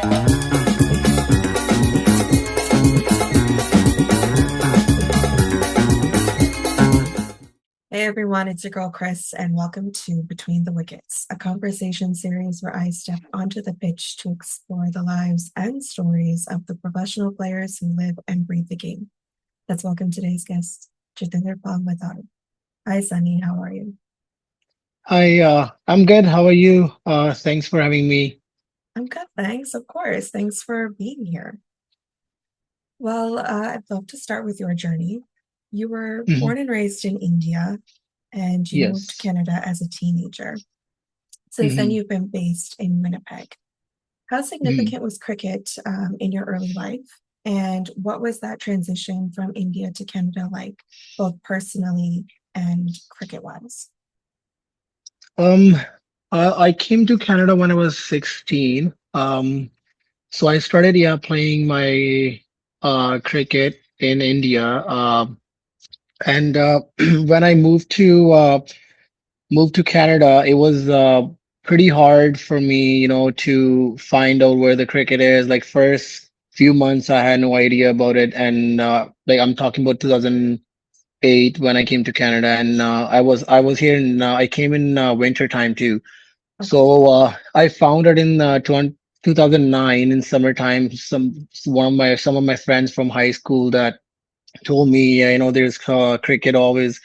Hey everyone, it's your girl Chris, and welcome to Between the Wickets, a conversation series where I step onto the pitch to explore the lives and stories of the professional players who live and breathe the game. Let's welcome today's guest, Jatinderpal Matharu. Hi Sunny, how are you? Hi, I'm good. How are you? Thanks for having me. I'm good, thanks. Of course. Thanks for being here. Well, I'd love to start with your journey. You were Mhm. born and raised in India, and you moved to Yes. Canada as a teenager. Since then, hmm you've been based in Winnipeg. How hmm significant was cricket in your early life? And what was that transition from India to Canada like, both personally and cricket wise? Um, I came to Canada when I was 16. So I started, yeah, playing my cricket in India. And when I moved to Canada, it was pretty hard for me, to find out where the cricket is. Like first few months, I had no idea about it, and like I'm talking about 2008 when I came to Canada, and I was here in I came in winter time too. Okay. So I found it in 2009 in summertime. Some of my friends from high school that told me, there's cricket always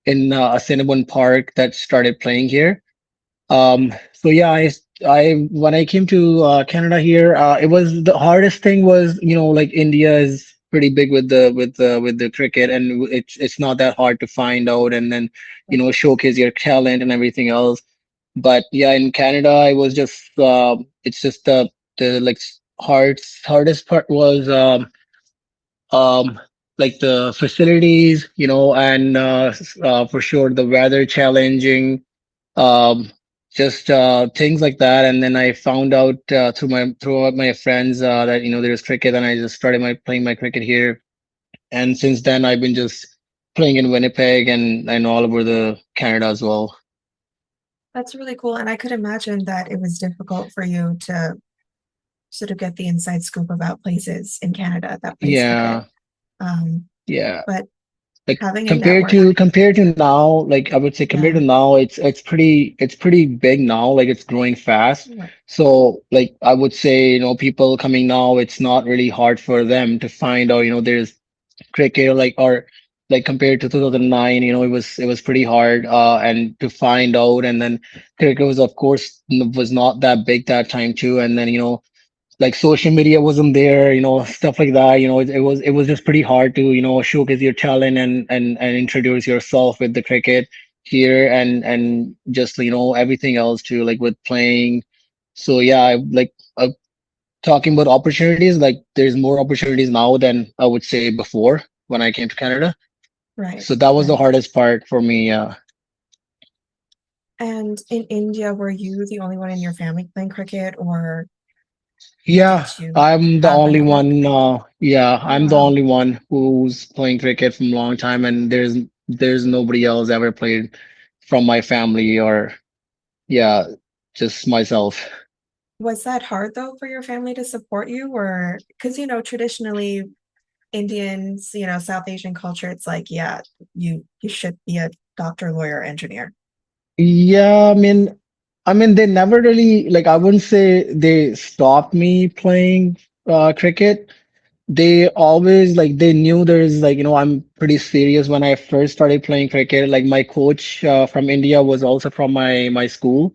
in a Cinnamon Park that started playing here. So yeah, I when I came to Canada here, it was the hardest thing was, like India is pretty big with the cricket, and it's not that hard to find out and then, showcase your talent and everything else. But yeah, in Canada, I was just it's just the like hardest part was um like the facilities, and for sure the weather challenging, um just things like that. And then I found out throughout my friends that there's cricket, and I just started my playing my cricket here. And since then I've been just playing in Winnipeg and all over the Canada as well. That's really cool. And I could imagine that it was difficult for you to sort of get the inside scoop about places in Canada that plays cricket. Yeah, Um, yeah. but Like having a compared network, to compared to now, like I would say compared yeah. to now, it's pretty big now. Like it's growing fast. Right. So like I would say, people coming now, it's not really hard for them to find out, there's cricket, like, or like compared to 2009, it was pretty hard and to find out. And then cricket was, of course, was not that big that time too. And then, like social media wasn't there, stuff like that. It was just pretty hard to, showcase your talent and introduce yourself with the cricket here, and just, everything else too, like with playing. So yeah, talking about opportunities, like there's more opportunities now than I would say before when I came to Canada. Right. So that was the Right. hardest part for me. And in India, were you the only one in your family playing cricket, or Yeah, did you I'm the have a only network? one. Yeah, Oh, I'm the wow. only one who's playing cricket from a long time, and there's nobody else ever played from my family, or yeah, just myself. Was that hard though for your family to support you? Or because, traditionally Indians, South Asian culture, it's like, yeah, you should be a doctor, lawyer, engineer. Yeah, I mean, they never really, like, I wouldn't say they stopped me playing cricket. They always, like, they knew there's, like, I'm pretty serious when I first started playing cricket. Like my coach from India was also from my school,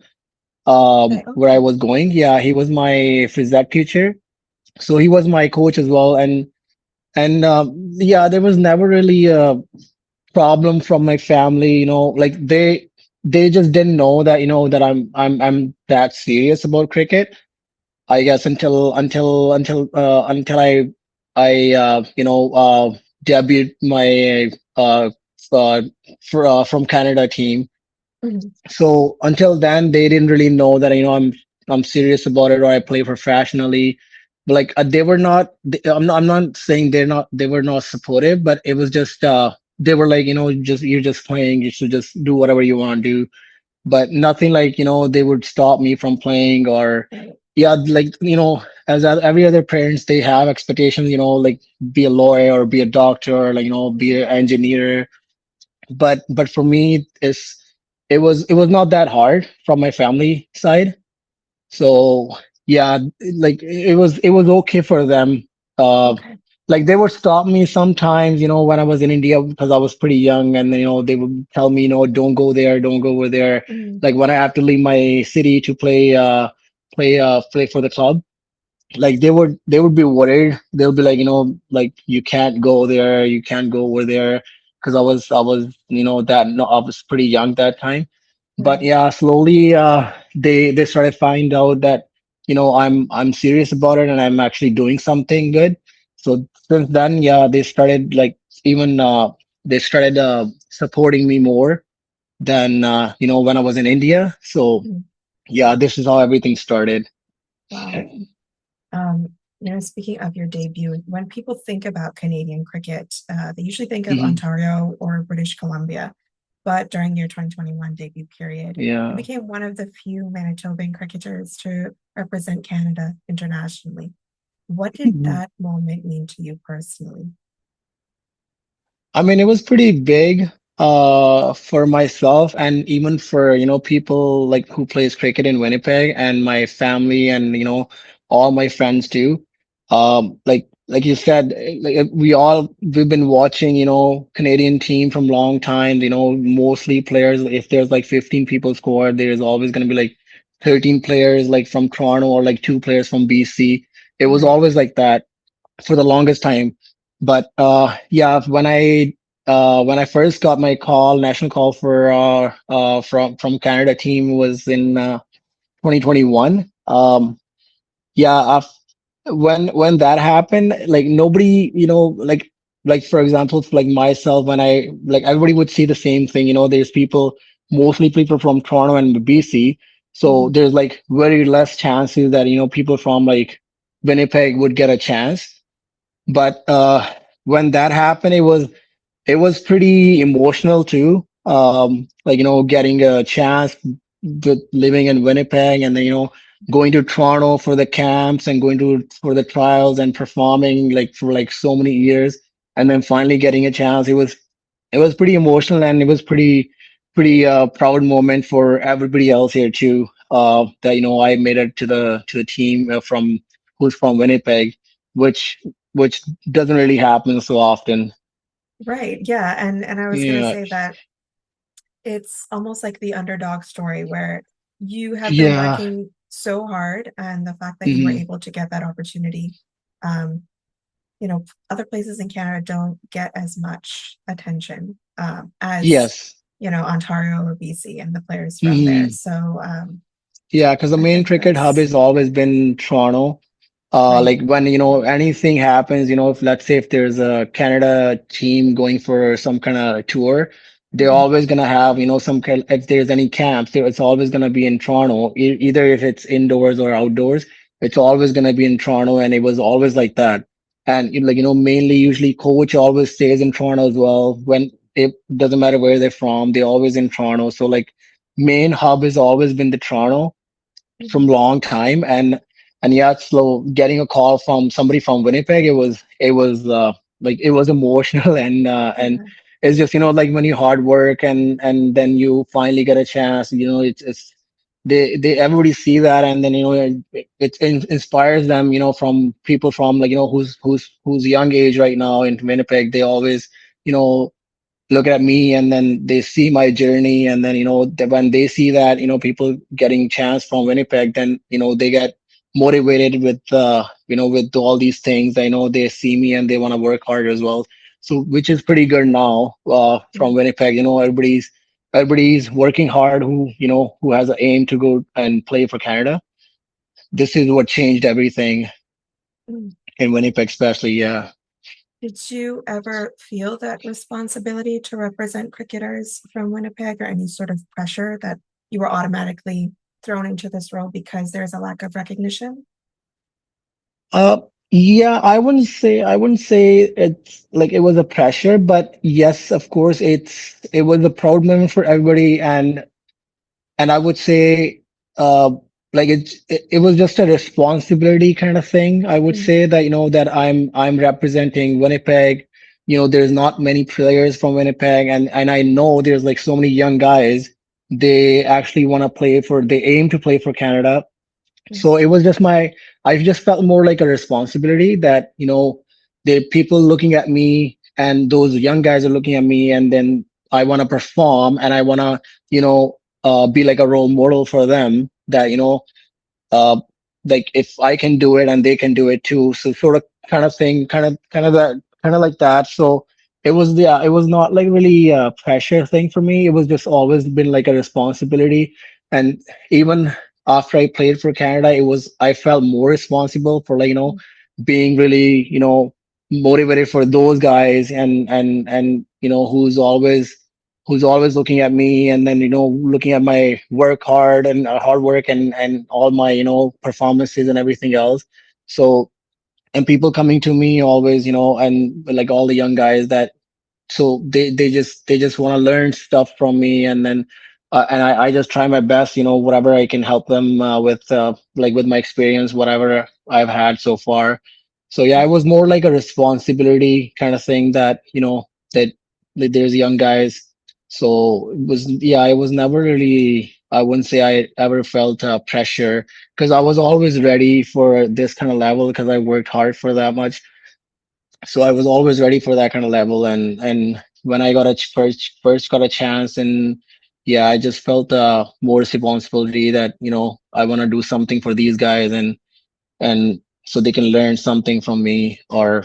Okay, where I okay. was going. Yeah, he was my phys ed teacher, so he was my coach as well. And yeah, there was never really a problem from my family. Like they just didn't know that, I'm that serious about cricket. I guess until I debuted my from Canada team. Mhm. So until then, they didn't really know that, I'm serious about it, or I play professionally. But like they were not. I'm not saying they were not supportive, but it was just they were like, just you're just playing. You should just do whatever you want to do. But nothing like, they would stop me from playing, or Right. yeah, like, as every other parents, they have expectations, like be a lawyer or be a doctor, or like, be an engineer. But for me, it was not that hard from my family side. So yeah, like it was okay for them. Uh, Okay. like they would stop me sometimes, when I was in India because I was pretty young, and then, they would tell me, don't go there, don't go over there. Mm, Like when I have to leave my city to play for the club, like they would be worried. They'll be like, like you can't go there, you can't go over there, because I was that no, I was pretty young that time. But right. yeah, slowly they started find out that I'm serious about it and I'm actually doing something good. So since then, yeah, they started like even they started supporting me more than when I was in India. So Mm, yeah, this is how everything started. wow. Um, Speaking of your debut, when people think about Canadian cricket, they usually think of Mhm. Ontario or British Columbia. But during your 2021 debut period, you Yeah. became one of the few Manitoban cricketers to represent Canada internationally. What did that moment mean to you personally? I mean, it was pretty big for myself and even for, people like who plays cricket in Winnipeg and my family and, all my friends too. Like you said, like we've been watching, Canadian team from long time, mostly players. If there's like 15 people scored, there's always going to be like 13 players like from Toronto or like two players from BC. It was Right. always like that for the longest time. But yeah, when I first got my national call for from Canada team was in 2021. Yeah, when that happened, like nobody, like for example, like myself, when I like everybody would see the same thing. There's mostly people from Toronto and BC, so Mhm. there's like very less chances that people from like Winnipeg would get a chance. But when that happened, it was pretty emotional too. Like getting a chance with living in Winnipeg, and then going to Toronto for the camps and going to for the trials and performing like for like so many years, and then finally getting a chance. It was pretty emotional, and it was pretty proud moment for everybody else here too. That I made it to the team from who's from Winnipeg, which which doesn't really happen so often. Right. Yeah. And I was gonna Yeah, say that it's almost like the underdog story where you have been yeah, working so hard, and the fact that you were hmm able to get that opportunity, um, other places in Canada don't get as much attention as yes. Ontario or BC and the players from there. hmm So Yeah, because the I main think cricket hub that's has always been Toronto. right. Like when anything happens, if let's say if there's a Canada team going for some kind of tour, they're Mhm. always gonna have some kind. If there's any camps, it's always gonna be in Toronto. Either if it's indoors or outdoors, it's always gonna be in Toronto, and it was always like that. And like mainly usually coach always stays in Toronto as well. When it doesn't matter where they're from, they're always in Toronto. So like main hub has always been the Toronto from Mhm. long time. And yeah, so getting a call from somebody from Winnipeg, it was like it was emotional. And Yeah. it's just like when you hard work and then you finally get a chance, it's they everybody see that, and then it inspires them, from people from like who's young age right now in Winnipeg. They always you know look at me, and then they see my journey, and then when they see that people getting chance from Winnipeg, then they get motivated with all these things. I know they see me and they want to work hard as well, so which is pretty good now. From Winnipeg, everybody's working hard, who has an aim to go and play for Canada. This is what changed everything Mhm. in Winnipeg, especially. Yeah. Did you ever feel that responsibility to represent cricketers from Winnipeg, or any sort of pressure that you were automatically thrown into this role because there's a lack of recognition? Uh, yeah, I wouldn't say it's like it was a pressure, but yes, of course, it was a proud moment for everybody, and I would say, uh, like it was just a responsibility kind of thing. I would Mm, say that, that I'm representing Winnipeg. There's not many players from Winnipeg, and I know there's like so many young guys. They actually want to play for, they aim to play for Canada. mm, So it was just I just felt more like a responsibility that, the people looking at me and those young guys are looking at me, and then I want to perform and I want to, be like a role model for them, that, uh, like if I can do it and they can do it too. So sort of kind of thing, kind of like that. So it was not like really a pressure thing for me. It was just always been like a responsibility. And even after I played for Canada, I felt more responsible for, like, mm, being really, motivated for those guys, and who's always looking at me, and then, looking at my work hard and hard work, and all my, performances and everything else. So, and people coming to me always, and like all the young guys that, so they just want to learn stuff from me, and then and I just try my best, whatever I can help them with, like with my experience, whatever I've had so far. So yeah, it was more like a responsibility kind of thing, that, that, that there's young guys. So it was, yeah, I was never really, I wouldn't say I ever felt pressure, because I was always ready for this kind of level, because I worked hard for that much. So I was always ready for that kind of level. And when I got first got a chance, and yeah, I just felt more responsibility, that, I want to do something for these guys, and so they can learn something from me, or,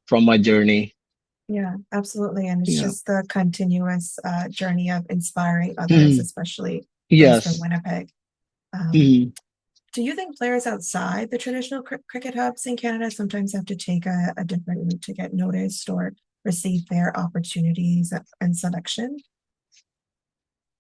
from my journey. yeah, absolutely. And it's Yeah. just the continuous journey of inspiring others, Mhm. especially those from Yes. Winnipeg. Um, Mhm. do you think players outside the traditional cricket hubs in Canada sometimes have to take a different route to get noticed or receive their opportunities and selection?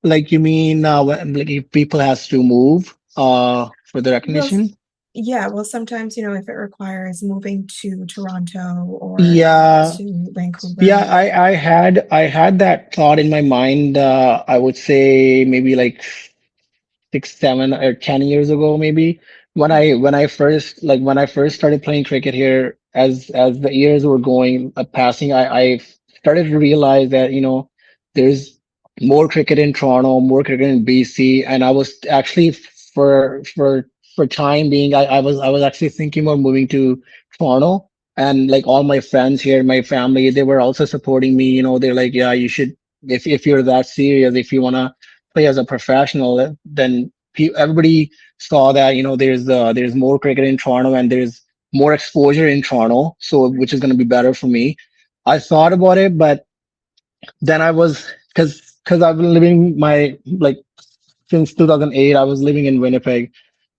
Like, you mean, like, if people has to move for the Well, recognition? yeah, well, sometimes, if it requires moving to Toronto or Yeah. to Yeah, Vancouver. I had that thought in my mind. I would say maybe like 6, 7, or 10 years ago, maybe, when I first started playing cricket here, as the years were going passing, I started to realize that, there's more cricket in Toronto, more cricket in BC, and I was actually, for time being, I was actually thinking about moving to Toronto. And like all my friends here, my family, they were also supporting me. They're like, yeah, you should, if you're that serious, if you wanna play as a professional, then everybody saw that, there's more cricket in Toronto, and there's more exposure in Toronto, so which is going to be better for me. I thought about it, but then I was, because I've been living my, like, since 2008, I was living in Winnipeg.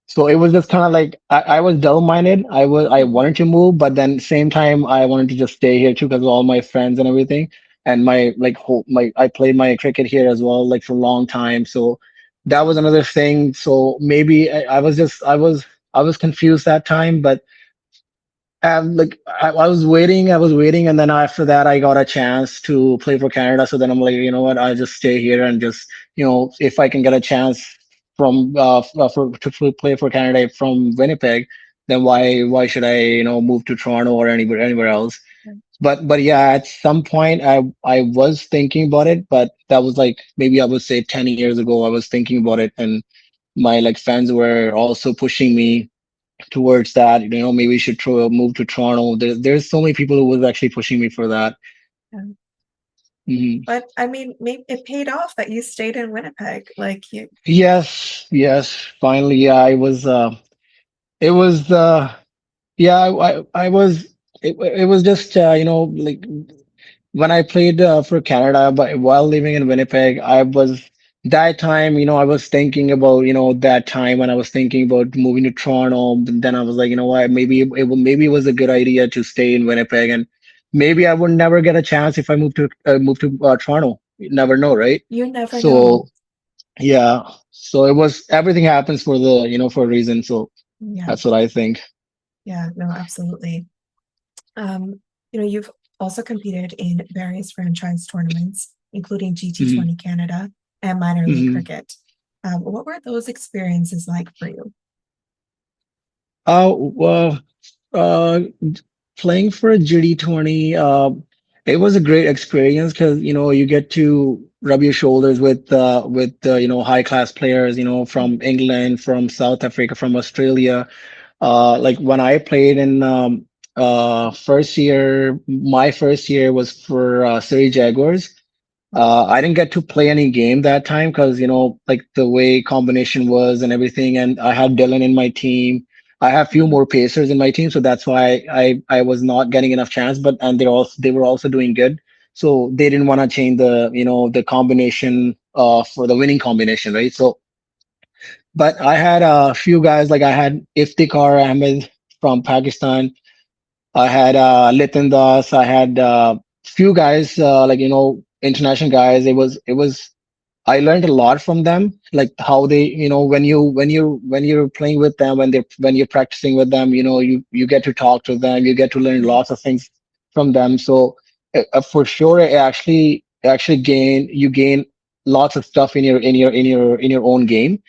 So it was just kind of like, I was dull-minded. I Mhm. wanted to move, but then same time I wanted to just stay here too, because of all my friends and everything. And my, like, whole my I played my cricket here as well, like, for a long time. So that was another thing. So maybe I was confused that time, but like, I was waiting, and then after that, I got a chance to play for Canada. So then I'm like, you know what, I'll just stay here, and just, if I can get a chance from to play for Canada from Winnipeg, then why should I, move to Toronto or anywhere else? But yeah, at some point, I was thinking about it, but that was like, maybe I would say 10 years ago. I was thinking about it, and my, like, friends were also pushing me towards that. Maybe you should move to Toronto. There's so many people who was actually pushing me for that. Yeah. Mhm. But I mean, maybe it paid off that you stayed in Winnipeg. Like you, Yes, yes. Finally, yeah. It was. Yeah. I was. It was just. Like, when I played for Canada, but while living in Winnipeg, I was that time, I was thinking about, that time when I was thinking about moving to Toronto. But then I was like, what, maybe it was a good idea to stay in Winnipeg, and maybe I would never get a chance if I move to Toronto. You never know, right? you never know. So yeah, so it was, everything happens for for a reason. So Yeah, that's what I think. yeah, no, absolutely. Um, you've also competed in various franchise tournaments, including Hmm. GT20 Canada and minor league Hmm. cricket. What were those experiences like for you? Well, uh, playing for a GD20, it was a great experience because you get to rub your shoulders with high class players, from England, from South Africa, from Australia. Like when I played in my first year was for Surrey Jaguars. I didn't get to play any game that time because, like the way combination was and everything. And I had Dylan in my team. I have few more pacers in my team, so that's why I was not getting enough chance. But and they were also doing good, so they didn't want to change the combination for the winning combination, right? So, but I had a few guys like I had Iftikhar Ahmed from Pakistan. I had Litin Das. I had few guys like international guys. It was I learned a lot from them, like how they, when you're playing with them, when you're practicing with them, you get to talk to them, you get to learn lots of things from them. So for sure, it actually gain lots of stuff in your own game.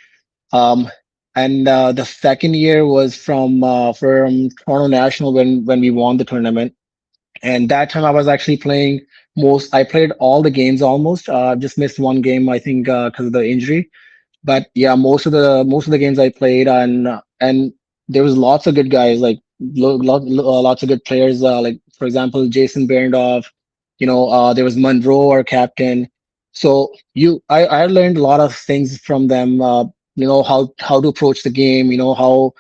Um, and the second year was from Toronto National when we won the tournament, and that time I was actually playing most. I played all the games almost. Just missed one game, I think, because of the injury. But yeah, most of the games I played, and there was lots of good guys, like lots of good players. Like for example, Jason Behrendorff. There was Monroe, our captain. So I learned a lot of things from them. How to approach the game. How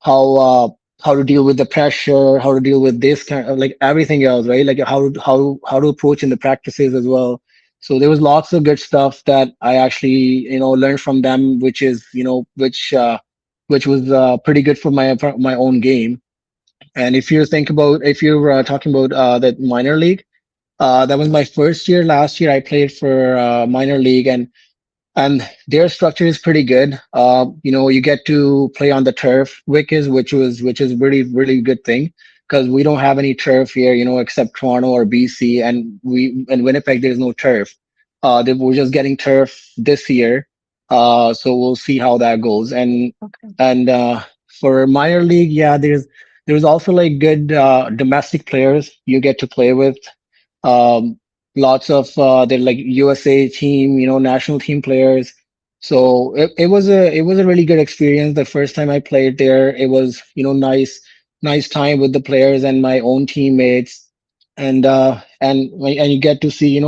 uh, how to deal with the pressure, how to deal with this kind of like everything else, right? Like how to approach in the practices as well. So there was lots of good stuff that I actually, learned from them, which was pretty good for my own game. And if you're talking about that minor league, that was my first year. Last year I played for minor league, and their structure is pretty good. You get to play on the turf, which is really really good thing because we don't have any turf here, except Toronto or BC, and we in Winnipeg there's no turf. We're just getting turf this year, so we'll see how that goes. And Okay. and for minor league, yeah, there's also like good domestic players you get to play with. um, Lots of they're like USA team, national team players. So it was a really good experience. The first time I played there, it was nice time with the players and my own teammates, and you get to see,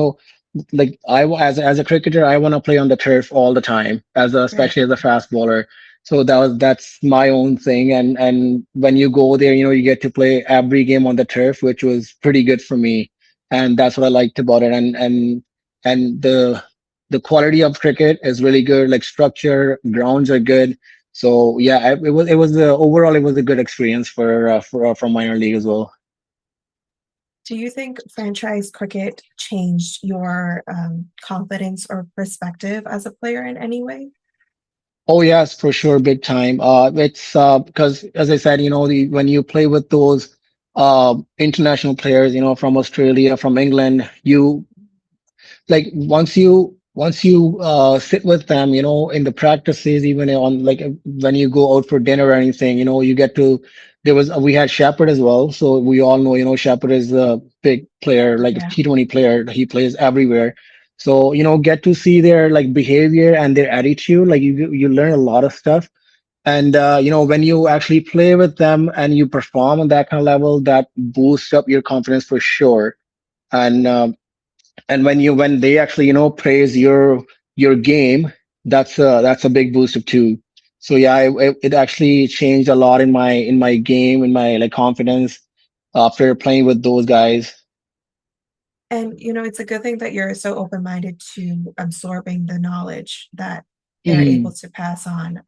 like as a cricketer, I want to play on the turf all the time, Right. especially as a fast bowler. So that's my own thing, and when you go there, you get to play every game on the turf, which was pretty good for me, and that's what I liked about it. And the quality of cricket is really good. Like structure, grounds are good. So yeah, overall it was a good experience for minor league as well. Do you think franchise cricket changed your confidence or perspective as a player in any way? Oh yes, for sure, big time. It's because as I said, when you play with those international players, from Australia, from England, you like once you sit with them, in the practices, even on like when you go out for dinner or anything, you get to we had Shepard as well, so we all know, Shepard is a big player, like a Yeah. T20 player. He plays everywhere. So get to see their like behavior and their attitude. Like you learn a lot of stuff. And when you actually play with them and you perform on that kind of level, that boosts up your confidence for sure. And when they actually praise your game, that's a big boost too. So yeah, it actually changed a lot in my game, in my like confidence after playing with those guys. And it's a good thing that you're so open-minded to absorbing the knowledge that they're able Mhm. to pass on,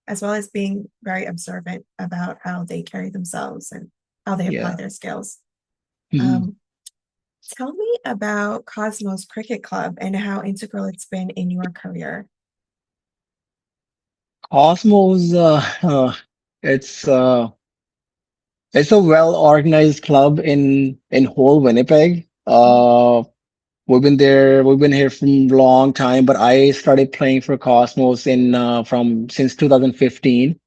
as well as being very observant about how they carry themselves and how they apply Yeah. their skills. Mhm. Um, Tell me about Cosmos Cricket Club and how integral it's been in your career. Cosmos, it's uh, it's a well organized club in whole Winnipeg. We've been here from a long time, but I started playing for Cosmos in from since 2015.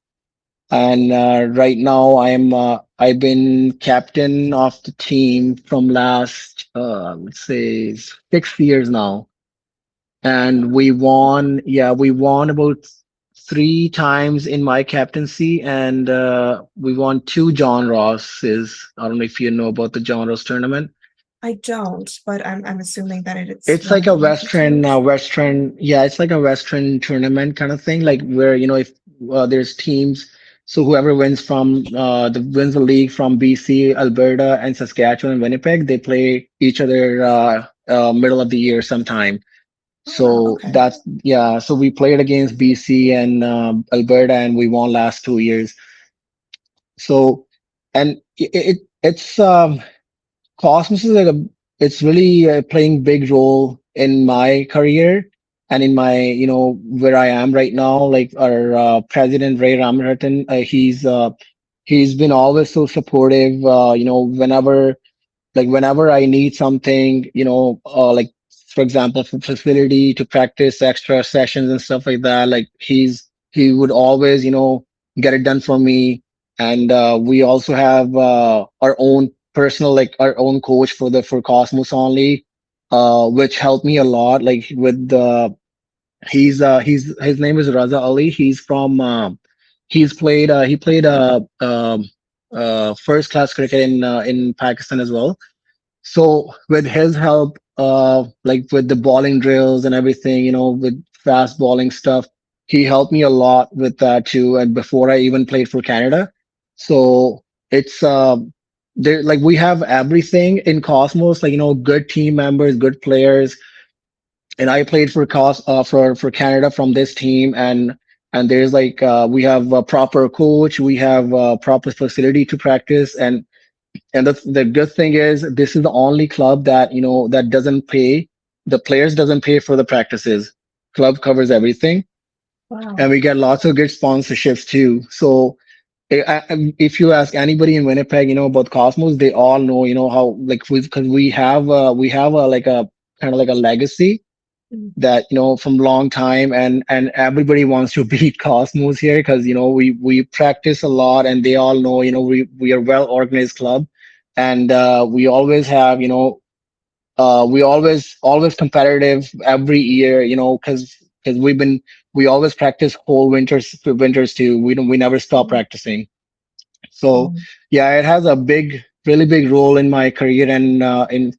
And right now I've been captain of the team from last let's say 6 years now. And we won, yeah, we won about 3 times in my captaincy, and we won two John Rosses. I don't know if you know about the John Ross tournament. I don't, but I'm assuming that it's It's one like of a the major tours. yeah, it's like a Western tournament kind of thing, like where, if there's teams, so whoever wins from wins the league from BC, Alberta, and Saskatchewan and Winnipeg, they play each other middle of the year sometime. Oh, So okay. that's, yeah, so we played against BC and Alberta, and we won last 2 years. So, and it's Cosmos is like it's really playing big role in my career and in my, where I am right now. Like our president, Ray Ramaratan, he's been always so supportive, whenever I need something, like for example, for facility to practice extra sessions and stuff like that, like he would always, get it done for me. And we also have our own personal, like our own coach for Cosmos only, which helped me a lot. Like with the he's his name is Raza Ali. He played first class cricket in Pakistan as well. So with his help, like with the bowling drills and everything, with fast bowling stuff, he helped me a lot with that too. And before I even played for Canada, so it's there, like we have everything in Cosmos, like good team members, good players. And I played for Canada from this team, and there's like we have a proper coach, we have a proper facility to practice, and the good thing is this is the only club that that doesn't pay, the players doesn't pay for the practices. Club covers everything, and Wow. we get lots of good sponsorships too. So if you ask anybody in Winnipeg, about Cosmos, they all know, how, like, because we have a like a kind of like a legacy Mm. that, from long time, and everybody wants to beat Cosmos here because, we practice a lot, and they all know, we are well organized club. And we always have, we always competitive every year, because we always practice whole winters too. We never stop Mm. practicing. So Mm. yeah, it has a really big role in my career, and in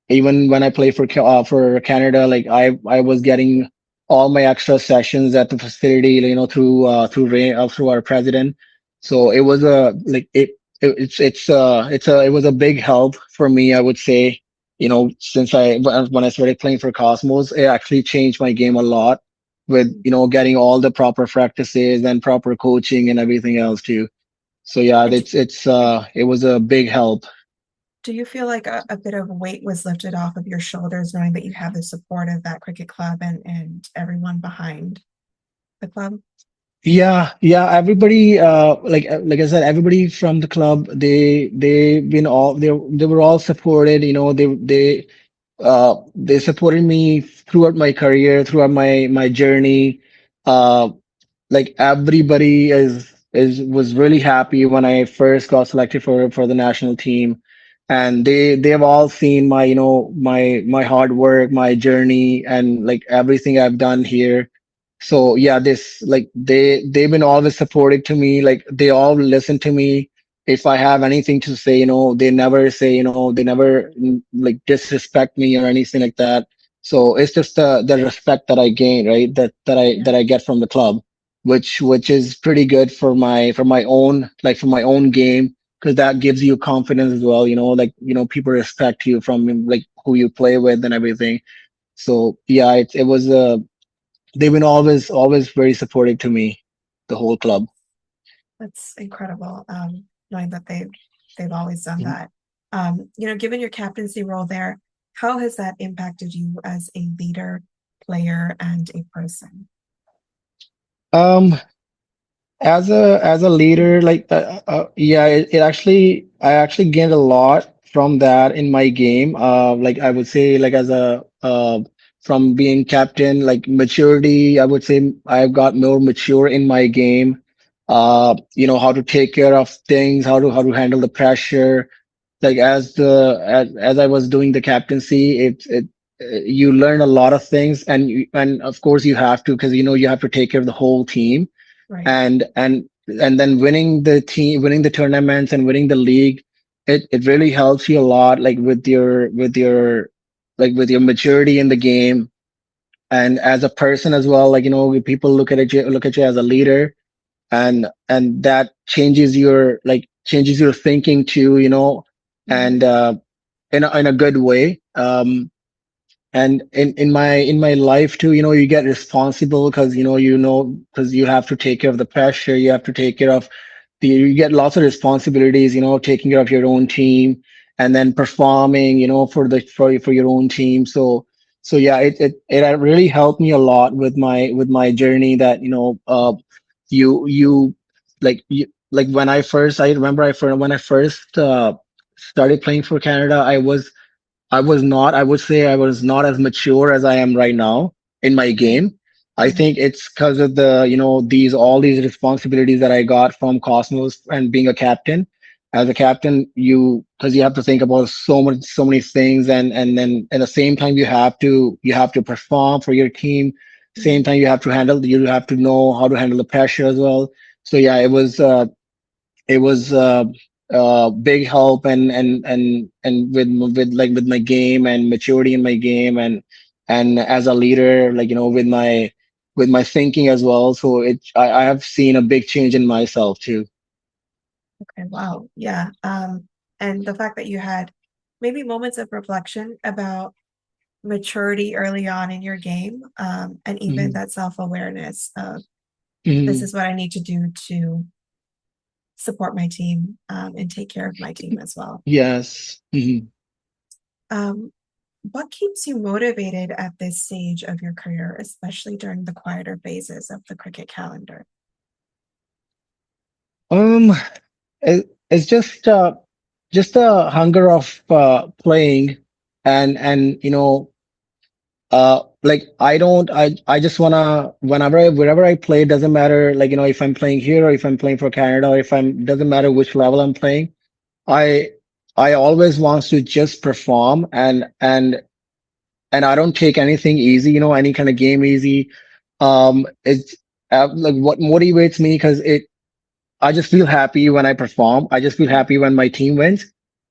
even when I play for Canada, like I was getting all my extra sessions at the facility, through our president. So it was a like it was a big help for me, I would say. Since when I started playing for Cosmos, it actually changed my game a lot with getting all the proper practices and proper coaching and everything else too. So yeah, And it was a big help. do you feel like a bit of weight was lifted off of your shoulders knowing that you have the support of that cricket club and everyone behind the club? Yeah, yeah. Everybody, like I said, everybody from the club, they were all supported. They supported me throughout my career, throughout my journey. Uh, like everybody is was really happy when I first got selected for the national team, and they've all seen my my hard work, my journey, and like everything I've done here. So yeah, this like they've been always supportive to me. Like they all listen to me. If I have anything to say, they never say, they never like disrespect me or anything like that. So it's just the respect that I gain, right? Yeah. That I get from the club, which is pretty good for my own game, because that gives you confidence as well. Like people respect you from like who you play with and everything. So yeah, it was they've been always very supportive to me, the whole club. That's incredible. Knowing that they've always done Mhm. that. Given your captaincy role there, how has that impacted you as a leader, player, and a person? Um, as a leader, like yeah, I actually gained a lot from that in my game, like I would say, like as a from being captain, like maturity, I would say I've got more mature in my game. How to take care of things, how to handle the pressure. Like as I was doing the captaincy, you learn a lot of things, and of course you have to, because you have to take care of the whole team, Right. and then winning the tournaments and winning the league, it really helps you a lot, like with your maturity in the game, and as a person as well. Like people look at you as a leader, and that changes your thinking too, Mhm. and in a good way. And in my life too, you get responsible, because because you have to take care of the pressure, you have to take care of you get lots of responsibilities, taking care of your own team, and then performing, for your own team. So yeah, it really helped me a lot with my journey, that you like I remember when I first started playing for Canada, I would say I was not as mature as I am right now in my Okay. game. I Mhm. think it's because of all these responsibilities that I got from Cosmos and being a captain. As a captain, because you have to think about so many things, and then at the same time you have to perform for your team. Same Mhm. time you have to know how to handle the pressure as well. So yeah, it was big help, and with my game and maturity in my game, and as a leader, with my thinking as well. So I have seen a big change in myself too. Okay, wow. Yeah. And the fact that you had maybe moments of reflection about maturity early on in your game, and even Mhm. that self-awareness of this Mhm. is what I need to do to support my team, and take care of my team as well. Yes. Mhm. Um, what keeps you motivated at this stage of your career, especially during the quieter phases of the cricket calendar? um it's just a hunger of playing, and like I just wanna, wherever I play, doesn't matter, like if I'm playing here or if I'm playing for Canada, or if I'm doesn't matter which level I'm playing. I I always want to just perform, and I don't take anything easy, any kind of game easy. It's like what motivates me, because I just feel happy when I perform. I just feel happy when my team wins.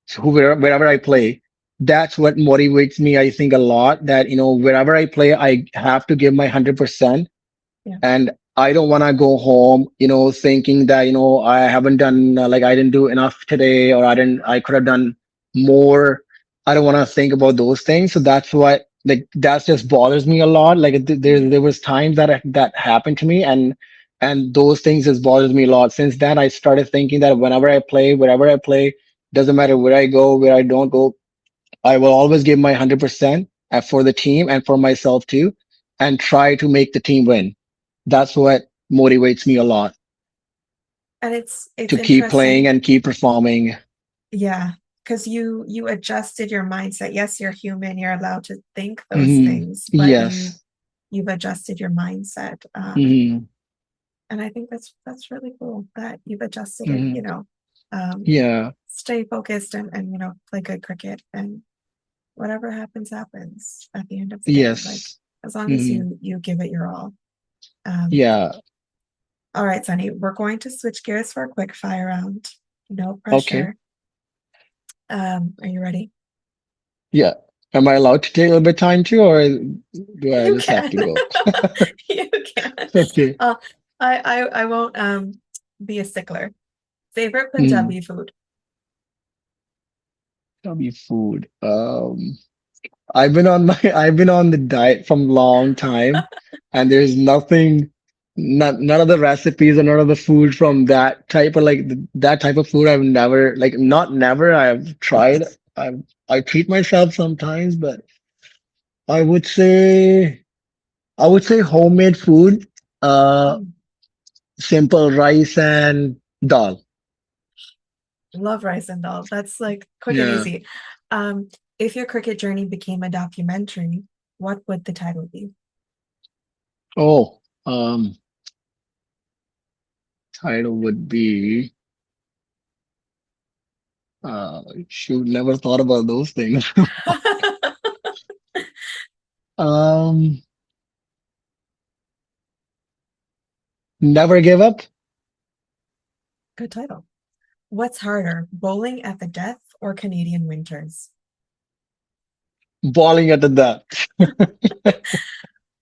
So wherever I play, that's what motivates me, I think, a lot. That wherever I play, I have to give my 100%, Yeah. and I don't want to go home, thinking that I haven't done, like I didn't do enough today, or I could have done more. I don't want to think about those things. So that's what, like, that just bothers me a lot. Like Mhm. there was times that happened to me, and those things just bothers me a lot. Since then, I started thinking that whenever I play, wherever I play, doesn't matter where I go, where I don't go, I will always give my 100% for the team and for myself too, and try to make the team win. That's what motivates me a lot, And it's to keep playing interesting. and keep performing. Yeah, because you adjusted your mindset. Yes, you're human, you're allowed to think those Hmm. things, but Yes. you've adjusted your mindset. Hmm. And I think that's really cool that you've adjusted it, Hmm. um, Yeah. stay focused and play good cricket, and whatever happens, happens at the end of the day. Like, Yes. as long as Hmm. you give it your all. Um, Yeah. all right, Sunny, we're going to switch gears for a quick fire round. No Okay. pressure. Are you ready? Yeah. Am I allowed to take a little bit time too, or do I You just have can. to go? You can. Okay. Uh, I won't be a stickler. Favorite Mm. Punjabi food? Tell me food. I've been on the diet from long time, and there's none of the recipes or none of the food from that type of, that type of food I've never, like, not never, I've tried. I treat myself sometimes, but I would say I would say homemade food, uh Mm. simple rice and dal. Love rice and dal. That's like quick and Yeah. easy. Um, if your cricket journey became a documentary, what would the title be? Oh, title would be shoot, never thought about those things. Um, Never give up. Good title. What's harder, bowling at the death or Canadian winters? Balling at the depth.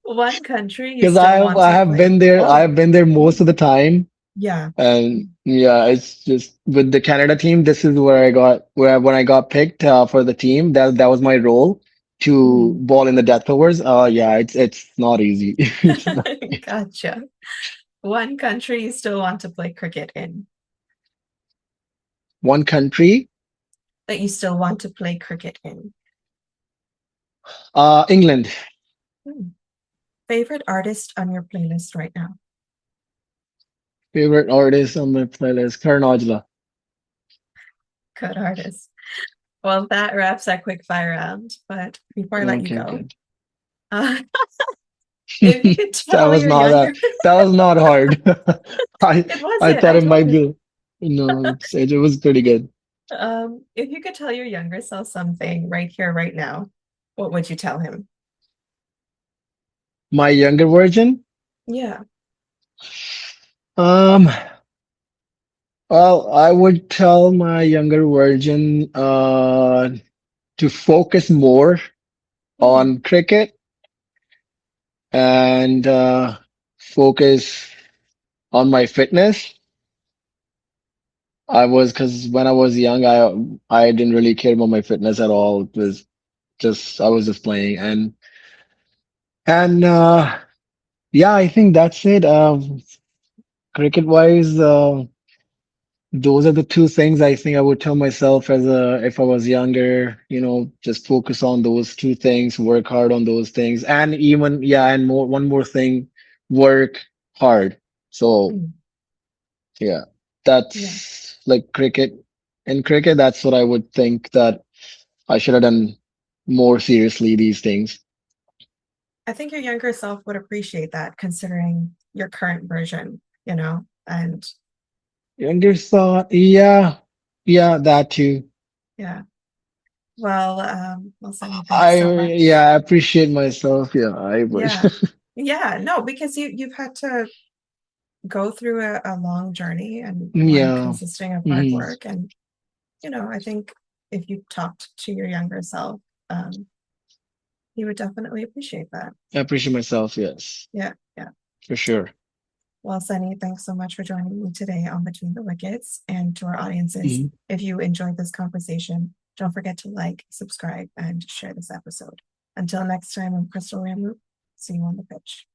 One country you Because still want I to have play. been there. I Oh, have been there most of the time. yeah. And yeah, it's just with the Canada team, this is where I got when I got picked for the team, that was my role to Mm. ball in the death overs. Yeah, it's not easy. It's not easy. Gotcha. One country you still want to play cricket in. One country, That you still want to play cricket in. England. Hmm. Favorite artist on your playlist right now? Favorite artist on my playlist, Karan. Good artist. Well, that wraps our quick fire round. But before I let you Okay, go, good. uh, if you could That tell was your not younger, that was not hard. it I wasn't. thought I it told might you. be. No, it was pretty good. If you could tell your younger self something right here, right now, what would you tell him? My younger version. Yeah. Um, well, I would tell my younger version to focus more Hmm. on cricket and focus on my fitness. Because when I was young, I didn't really care about my fitness at all. It was just I was just playing and yeah, I think that's it. Cricket wise, those are the two things I think I would tell myself as a if I was younger, just focus on those two things, work hard on those things, and even yeah, and more one more thing, work hard. So Mm. yeah, Yeah. that's like cricket. In cricket, that's what I would think that I should have done more seriously these things. I think your younger self would appreciate that considering your current version, and Younger thought, yeah, yeah, that too. yeah. Well, Sunny, thanks I so much. yeah, I appreciate myself. Yeah, I would. Yeah. Yeah, no, because you've had to go through a long journey and one Yeah. consisting of hard Hmm. work. And, I think if you talked to your younger self, um, he would definitely appreciate that. I appreciate myself, yes, Yeah, yeah. for sure. Well, Sunny, thanks so much for joining me today on Between the Wickets. And to our audiences, Mhm. if you enjoyed this conversation, don't forget to like, subscribe, and share this episode. Until next time, I'm Krystal Ramroop. See you on the pitch.